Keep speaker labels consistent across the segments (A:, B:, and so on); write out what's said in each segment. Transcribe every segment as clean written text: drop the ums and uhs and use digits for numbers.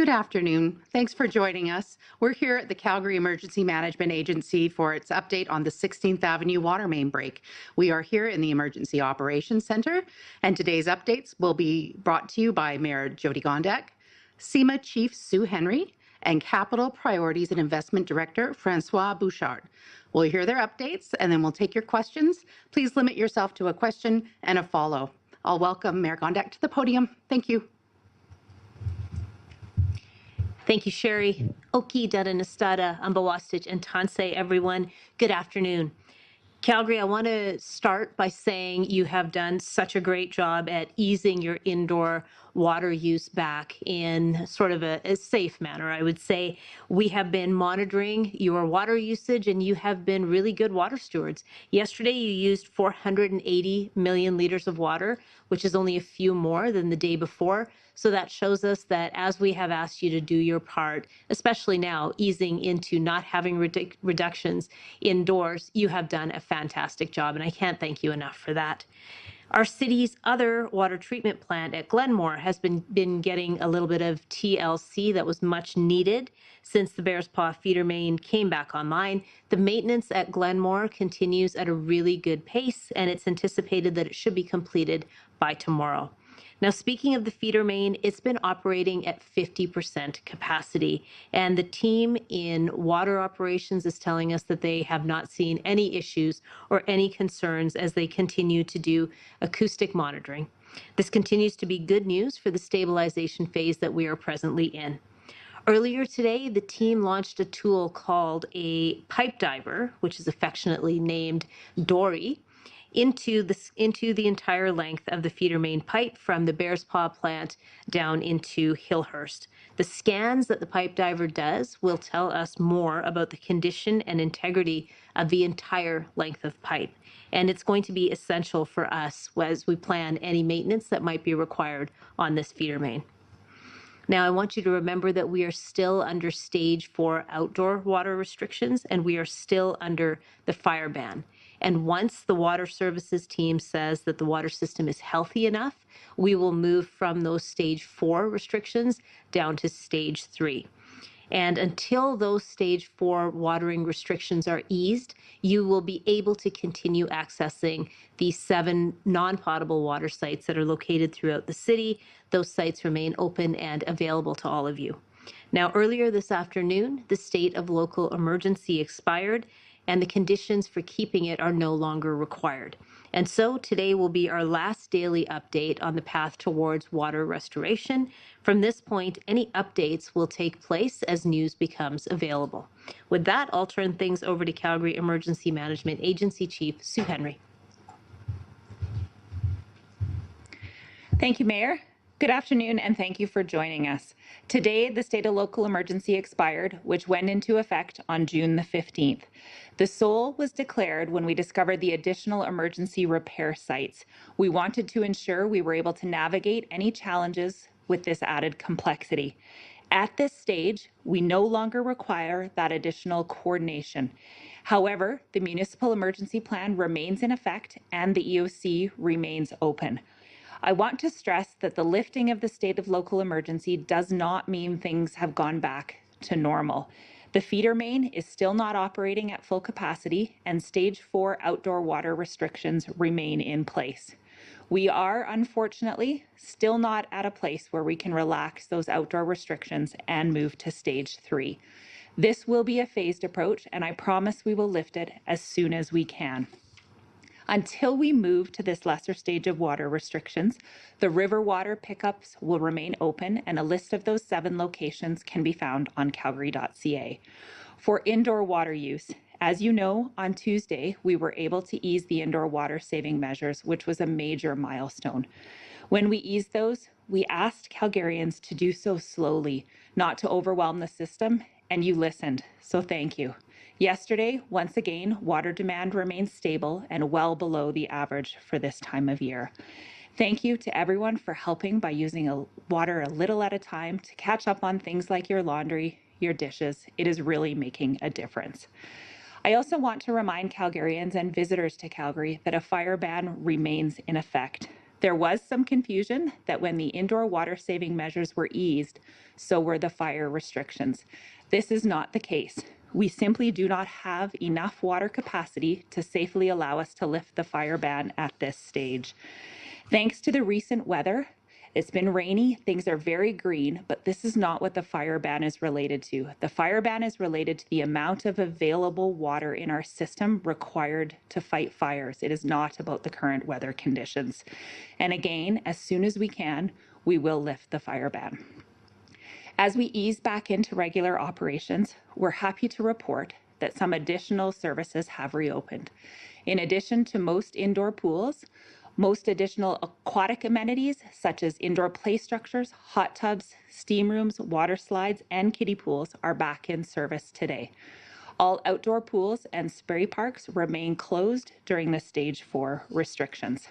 A: Good afternoon. Thanks for joining us. We're here at the Calgary Emergency Management Agency for its update on the 16th Avenue water main break. We are here in the Emergency Operations Center, and today's updates will be brought to you by Mayor Jyoti Gondek, SEMA Chief Sue Henry, and Capital Priorities and Investment Director Francois Bouchard. We'll hear their updates, and then we'll take your questions. Please limit yourself to a question and a follow. I'll welcome Mayor Gondek to the podium. Thank you.
B: Thank you, Sherry. Oki Dadanastada, Ambawastich, and Tansei, everyone. Good afternoon. Calgary, I want to start by saying you have done such a great job at easing your indoor water use back in sort of a safe manner. I would say we have been monitoring your water usage and you have been really good water stewards. Yesterday, you used 480 million liters of water, which is only a few more than the day before. So that shows us that as we have asked you to do your part, especially now easing into not having reductions indoors, you have done a fantastic job, and I can't thank you enough for that. Our city's other water treatment plant at Glenmore has been getting a little bit of TLC that was much needed since the Bears Paw feeder main came back online. The maintenance at Glenmore continues at a really good pace, and it's anticipated that it should be completed by tomorrow. Now, speaking of the feeder main, it's been operating at 50% capacity, and the team in water operations is telling us that they have not seen any issues or any concerns as they continue to do acoustic monitoring. This continues to be good news for the stabilization phase that we are presently in. Earlier today, the team launched a tool called a pipe diver, which is affectionately named Dory, into the entire length of the feeder main pipe from the Bears Paw plant down into Hillhurst. The scans that the pipe diver does will tell us more about the condition and integrity of the entire length of pipe. And it's going to be essential for us as we plan any maintenance that might be required on this feeder main. Now, I want you to remember that we are still under stage 4 outdoor water restrictions, and we are still under the fire ban. And once the water services team says that the water system is healthy enough, we will move from those stage 4 restrictions down to stage 3. And until those stage 4 watering restrictions are eased, you will be able to continue accessing the 7 non-potable water sites that are located throughout the city. Those sites remain open and available to all of you. Now, earlier this afternoon, the state of local emergency expired, and the conditions for keeping it are no longer required. And so today will be our last daily update on the path towards water restoration. From this point, any updates will take place as news becomes available. With that, I'll turn things over to Calgary Emergency Management Agency Chief Sue Henry.
C: Thank you, Mayor. Good afternoon, and thank you for joining us. Today, the state of local emergency expired, which went into effect on June the 15th. The SOL was declared when we discovered the additional emergency repair sites. We wanted to ensure we were able to navigate any challenges with this added complexity. At this stage, we no longer require that additional coordination. However, the municipal emergency plan remains in effect and the EOC remains open. I want to stress that the lifting of the state of local emergency does not mean things have gone back to normal. The feeder main is still not operating at full capacity, and stage 4 outdoor water restrictions remain in place. We are, unfortunately, still not at a place where we can relax those outdoor restrictions and move to stage 3. This will be a phased approach, and I promise we will lift it as soon as we can. Until we move to this lesser stage of water restrictions, the river water pickups will remain open, and a list of those 7 locations can be found on calgary.ca. For indoor water use, as you know, on Tuesday, we were able to ease the indoor water saving measures, which was a major milestone. When we eased those, we asked Calgarians to do so slowly, not to overwhelm the system, and you listened, so thank you. Yesterday, once again, water demand remains stable and well below the average for this time of year. Thank you to everyone for helping by using water a little at a time to catch up on things like your laundry, your dishes. It is really making a difference. I also want to remind Calgarians and visitors to Calgary that a fire ban remains in effect. There was some confusion that when the indoor water saving measures were eased, so were the fire restrictions. This is not the case. We simply do not have enough water capacity to safely allow us to lift the fire ban at this stage. Thanks to the recent weather, it's been rainy, things are very green, but this is not what the fire ban is related to. The fire ban is related to the amount of available water in our system required to fight fires. It is not about the current weather conditions. And again, as soon as we can, we will lift the fire ban. As we ease back into regular operations, we're happy to report that some additional services have reopened. In addition to most indoor pools, most additional aquatic amenities, such as indoor play structures, hot tubs, steam rooms, water slides, and kiddie pools, are back in service today. All outdoor pools and spray parks remain closed during the Stage 4 restrictions.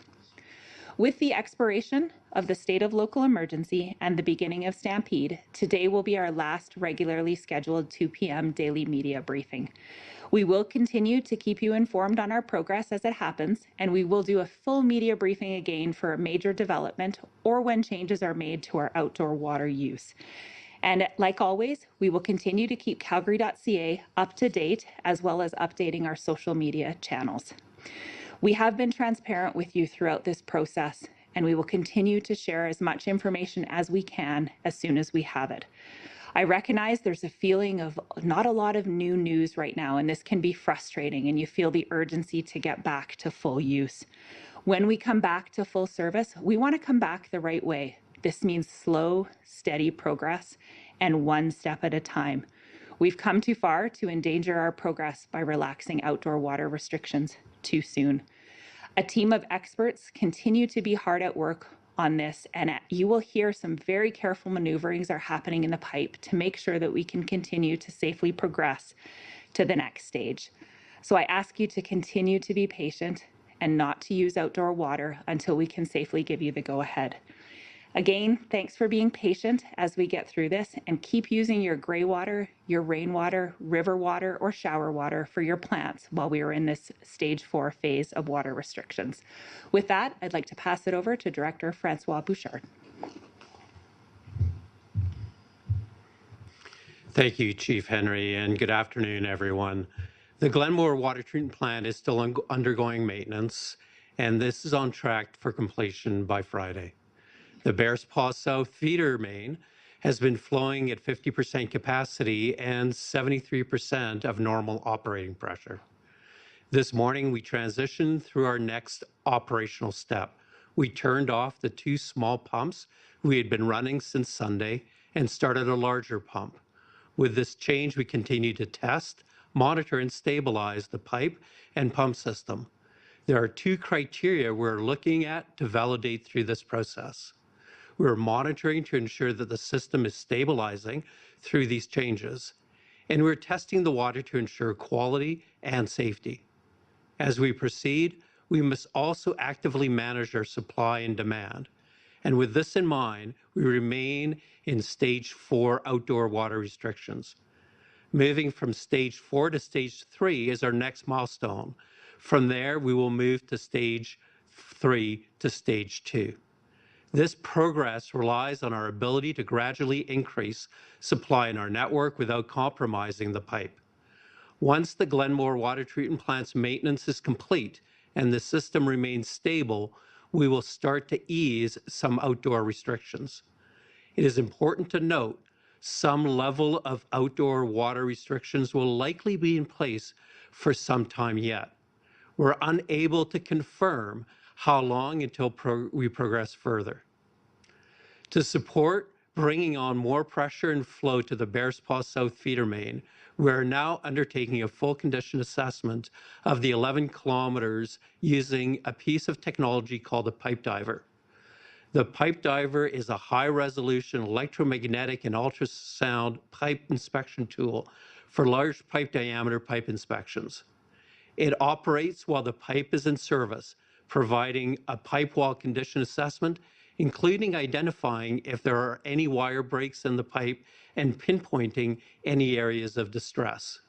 C: With the expiration of the state of local emergency and the beginning of Stampede, today will be our last regularly scheduled 2 p.m. daily media briefing. We will continue to keep you informed on our progress as it happens, and we will do a full media briefing again for a major development or when changes are made to our outdoor water use. And like always, we will continue to keep Calgary.ca up to date, as well as updating our social media channels. We have been transparent with you throughout this process, and we will continue to share as much information as we can as soon as we have it. I recognize there's a feeling of not a lot of new news right now, and this can be frustrating, and you feel the urgency to get back to full use. When we come back to full service, we want to come back the right way. This means slow, steady progress and one step at a time. We've come too far to endanger our progress by relaxing outdoor water restrictions too soon. A team of experts continue to be hard at work on this, and you will hear some very careful maneuverings are happening in the pipe to make sure that we can continue to safely progress to the next stage. So I ask you to continue to be patient and not to use outdoor water until we can safely give you the go-ahead. Again, thanks for being patient as we get through this, and keep using your gray water, your rainwater, river water, or shower water for your plants while we are in this Stage 4 phase of water restrictions. With that, I'd like to pass it over to Director Francois Bouchard.
D: Thank you, Chief Henry, and good afternoon, everyone. The Glenmore Water Treatment Plant is still undergoing maintenance, and this is on track for completion by Friday. The Bears Paw South feeder main has been flowing at 50% capacity and 73% of normal operating pressure. This morning, we transitioned through our next operational step. We turned off the 2 small pumps we had been running since Sunday and started a larger pump. With this change, we continue to test, monitor, and stabilize the pipe and pump system. There are 2 criteria we're looking at to validate through this process. We're monitoring to ensure that the system is stabilizing through these changes, and we're testing the water to ensure quality and safety. As we proceed, we must also actively manage our supply and demand. And with this in mind, we remain in Stage 4 outdoor water restrictions. Moving from Stage 4 to Stage 3 is our next milestone. From there, we will move to Stage 3 to Stage 2. This progress relies on our ability to gradually increase supply in our network without compromising the pipe. Once the Glenmore Water Treatment Plant's maintenance is complete and the system remains stable, we will start to ease some outdoor restrictions. It is important to note some level of outdoor water restrictions will likely be in place for some time yet. We're unable to confirm how long until we progress further. To support bringing on more pressure and flow to the Bears Paw South feeder main, we are now undertaking a full condition assessment of the 11 kilometers using a piece of technology called a pipe diver. The pipe diver is a high-resolution electromagnetic and ultrasound pipe inspection tool for large pipe diameter pipe inspections. It operates while the pipe is in service, providing a pipe wall condition assessment, including identifying if there are any wire breaks in the pipe and pinpointing any areas of distress.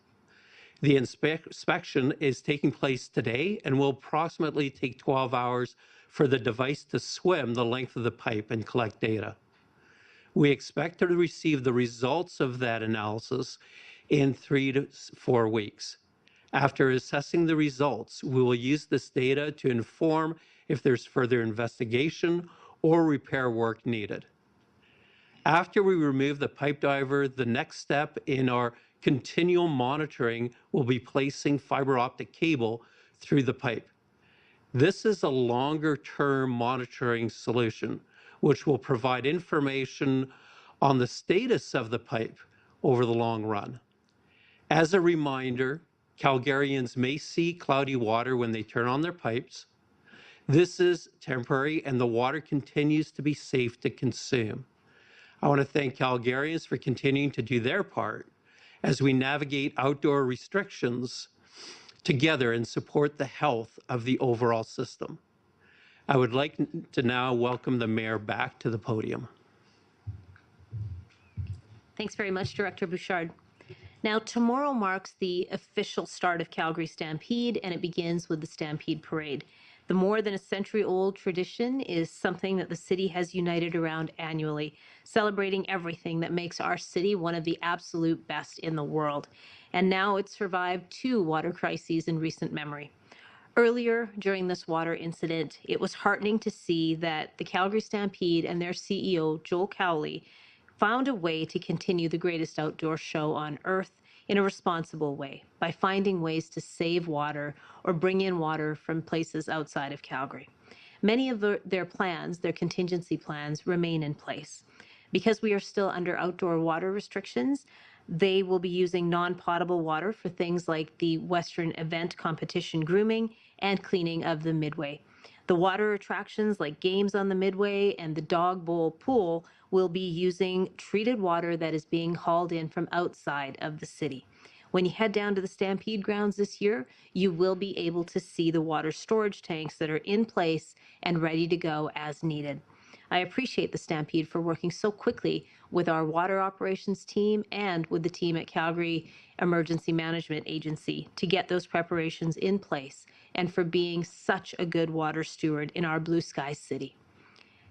D: The inspection is taking place today and will approximately take 12 hours for the device to swim the length of the pipe and collect data. We expect to receive the results of that analysis in 3 to 4 weeks. After assessing the results, we will use this data to inform if there's further investigation or repair work needed. After we remove the pipe diver, the next step in our continual monitoring will be placing fiber optic cable through the pipe. This is a longer-term monitoring solution, which will provide information on the status of the pipe over the long run. As a reminder, Calgarians may see cloudy water when they turn on their pipes. This is temporary, and the water continues to be safe to consume. I want to thank Calgarians for continuing to do their part as we navigate outdoor restrictions together and support the health of the overall system. I would like to now welcome the mayor back to the podium.
B: Thanks very much, Director Bouchard. Now, tomorrow marks the official start of Calgary Stampede, and it begins with the Stampede Parade. The more than a century-old tradition is something that the city has united around annually, celebrating everything that makes our city one of the absolute best in the world. And now it's survived 2 water crises in recent memory. Earlier during this water incident, it was heartening to see that the Calgary Stampede and their CEO, Joel Cowley, found a way to continue the greatest outdoor show on earth in a responsible way by finding ways to save water or bring in water from places outside of Calgary. Many of their plans, their contingency plans, remain in place. Because we are still under outdoor water restrictions, they will be using non-potable water for things like the Western event competition grooming and cleaning of the Midway. The water attractions like games on the Midway and the Dog Bowl pool will be using treated water that is being hauled in from outside of the city. When you head down to the Stampede grounds this year, you will be able to see the water storage tanks that are in place and ready to go as needed. I appreciate the Stampede for working so quickly with our water operations team and with the team at Calgary Emergency Management Agency to get those preparations in place and for being such a good water steward in our blue sky city.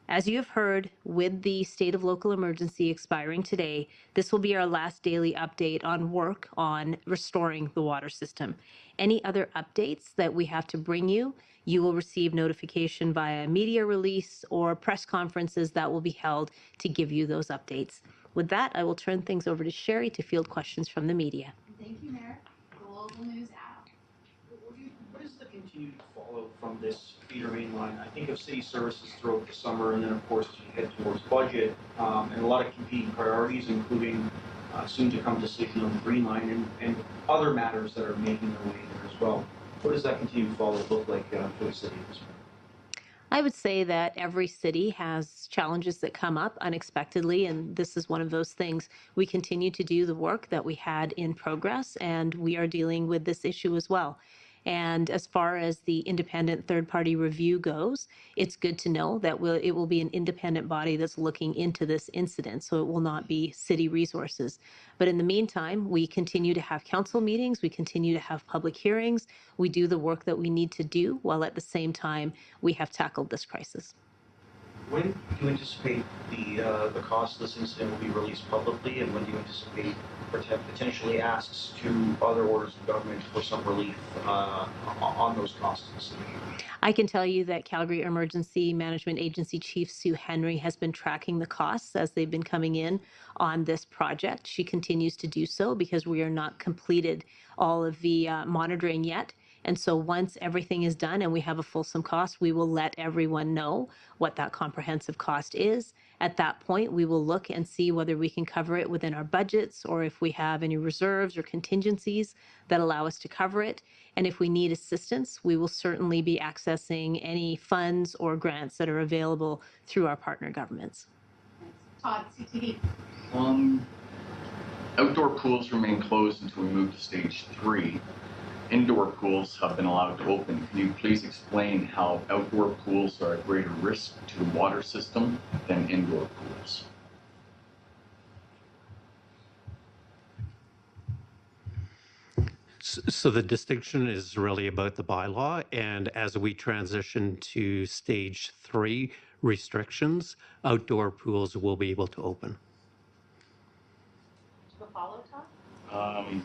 B: As you have heard, with the state of local emergency expiring today, this will be our last daily update on work on restoring the water system. Any other updates that we have to bring you, you will receive notification via media release or press conferences that will be held to give you those updates. With that, I will turn things over to Sherry to field questions from the media.
E: Thank you, Mayor. Global News app.
F: What is the continued fallout from this feeder main line? I think of city services throughout the summer, and then of course as you head towards budget, and a lot of competing priorities, including soon to come decision on the Green Line and other matters that are making their way there as well. What does that continued fallout look like for the city at this point?
B: I would say that every city has challenges that come up unexpectedly, and this is one of those things. We continue to do the work that we had in progress, and we are dealing with this issue as well. And as far as the independent third-party review goes, it's good to know that it will be an independent body that's looking into this incident, so it will not be city resources. But in the meantime, we continue to have council meetings, we continue to have public hearings, we do the work that we need to do, while at the same time, we have tackled this crisis.
F: When do you anticipate the cost of this incident will be released publicly, and when do you anticipate potentially asks to other orders of government for some relief on those costs in the city?
B: I can tell you that Calgary Emergency Management Agency Chief Sue Henry has been tracking the costs as they've been coming in on this project. She continues to do so because we are not completed all of the monitoring yet. And so once everything is done and we have a fulsome cost, we will let everyone know what that comprehensive cost is. At that point, we will look and see whether we can cover it within our budgets or if we have any reserves or contingencies that allow us to cover it. And if we need assistance, we will certainly be accessing any funds or grants that are available through our partner governments.
E: Todd, CTV.
G: Outdoor pools remain closed until we move to stage 3. Indoor pools have been allowed to open. Can you please explain how outdoor pools are at greater risk to the water system than indoor pools?
D: So the distinction is really about the bylaw, and as we transition to stage 3 restrictions, outdoor pools will be able to open.
A: To follow, Todd?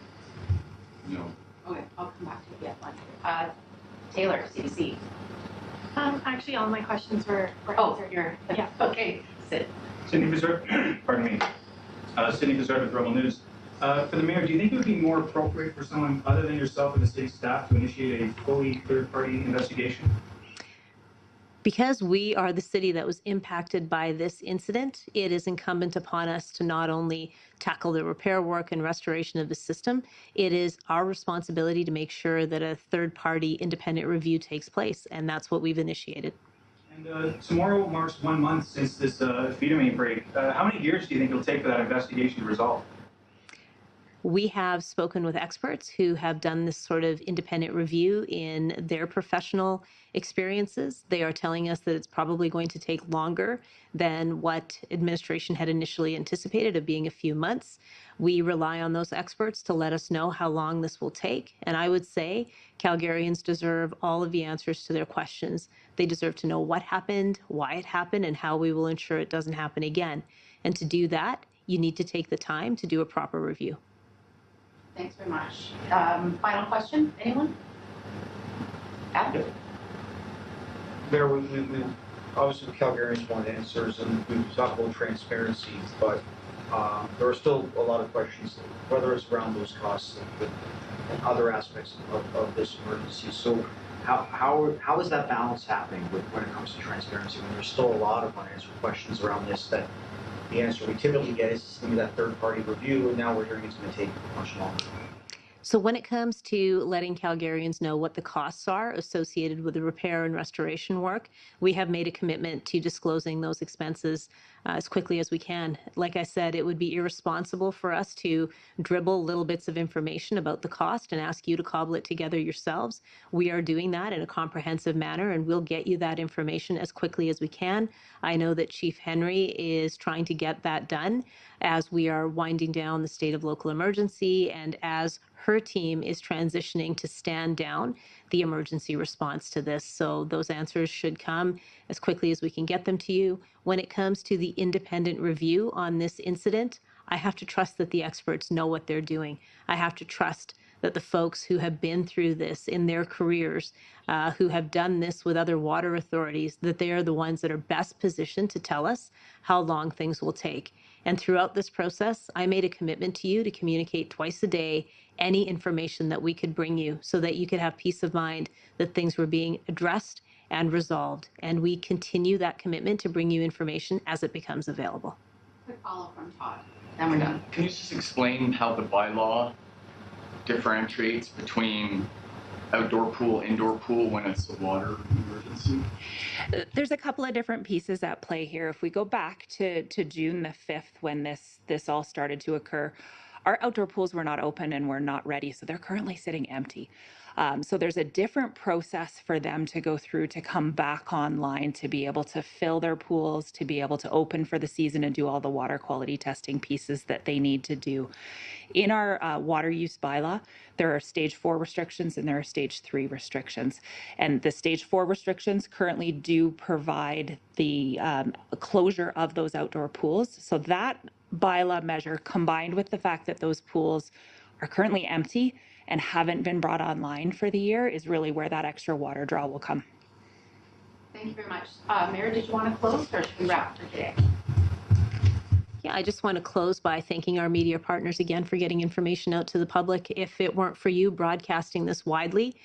G: No.
A: Okay, I'll come back to you. Yeah, Taylor, CDC.
E: Actually, all my questions were
A: Oh,
E: answered.
A: you're,
E: Yeah.
A: okay, sit.
F: Sydney Bizard, pardon me. Sydney Bizard with Rebel News. For the mayor, do you think it would be more appropriate for someone other than yourself and the city staff to initiate a fully third-party investigation?
B: Because we are the city that was impacted by this incident, it is incumbent upon us to not only tackle the repair work and restoration of the system, it is our responsibility to make sure that a third-party independent review takes place, and that's what we've initiated.
F: And tomorrow marks 1 month since this feeder main break. How many years do you think it'll take for that investigation to resolve?
B: We have spoken with experts who have done this sort of independent review in their professional experiences. They are telling us that it's probably going to take longer than what administration had initially anticipated, of being a few months. We rely on those experts to let us know how long this will take. And I would say Calgarians deserve all of the answers to their questions. They deserve to know what happened, why it happened, and how we will ensure it doesn't happen again. And to do that, you need to take the time to do a proper review.
A: Thanks very much. Final question, anyone? Adam?
H: Mayor, we obviously Calgarians want answers, and we've talked about transparency, but there are still a lot of questions, whether it's around those costs and other aspects of this emergency. So how is that balance happening when it comes to transparency, when there's still a lot of unanswered questions around this, that the answer we typically get is going to be that third-party review, and now we're hearing it's going to take much longer?
B: So when it comes to letting Calgarians know what the costs are associated with the repair and restoration work, we have made a commitment to disclosing those expenses as quickly as we can. Like I said, it would be irresponsible for us to dribble little bits of information about the cost and ask you to cobble it together yourselves. We are doing that in a comprehensive manner, and we'll get you that information as quickly as we can. I know that Chief Henry is trying to get that done as we are winding down the state of local emergency, and as her team is transitioning to stand down the emergency response to this. So those answers should come as quickly as we can get them to you. When it comes to the independent review on this incident, I have to trust that the experts know what they're doing. I have to trust that the folks who have been through this in their careers, who have done this with other water authorities, that they are the ones that are best positioned to tell us how long things will take. And throughout this process, I made a commitment to you to communicate twice a day any information that we could bring you, so that you could have peace of mind that things were being addressed and resolved. And we continue that commitment to bring you information as it becomes available.
A: Quick follow from Todd, then we're done.
G: Can you just explain how the bylaw differentiates between outdoor pool, indoor pool when it's a water emergency?
C: There's a couple of different pieces at play here. If we go back to June the 5th, when this all started to occur, our outdoor pools were not open and were not ready, so they're currently sitting empty. So there's a different process for them to go through to come back online, to be able to fill their pools, to be able to open for the season and do all the water quality testing pieces that they need to do. In our water use bylaw, there are stage 4 restrictions and there are stage 3 restrictions. And the stage 4 restrictions currently do provide the closure of those outdoor pools. So that bylaw measure, combined with the fact that those pools are currently empty and haven't been brought online for the year, is really where that extra water draw will come.
A: Thank you very much. Mayor, did you want to close, or should we wrap for today?
B: Yeah, I just want to close by thanking our media partners again for getting information out to the public. If it weren't for you broadcasting this widely,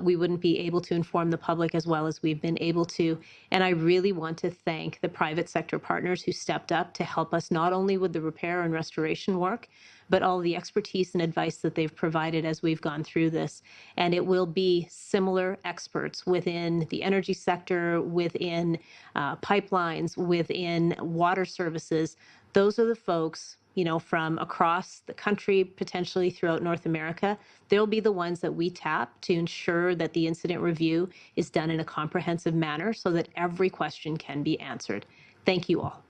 B: we wouldn't be able to inform the public as well as we've been able to. And I really want to thank the private sector partners who stepped up to help us not only with the repair and restoration work, but all the expertise and advice that they've provided as we've gone through this. And it will be similar experts within the energy sector, within pipelines, within water services. Those are the folks, from across the country, potentially throughout North America. They'll be the ones that we tap to ensure that the incident review is done in a comprehensive manner so that every question can be answered. Thank you all.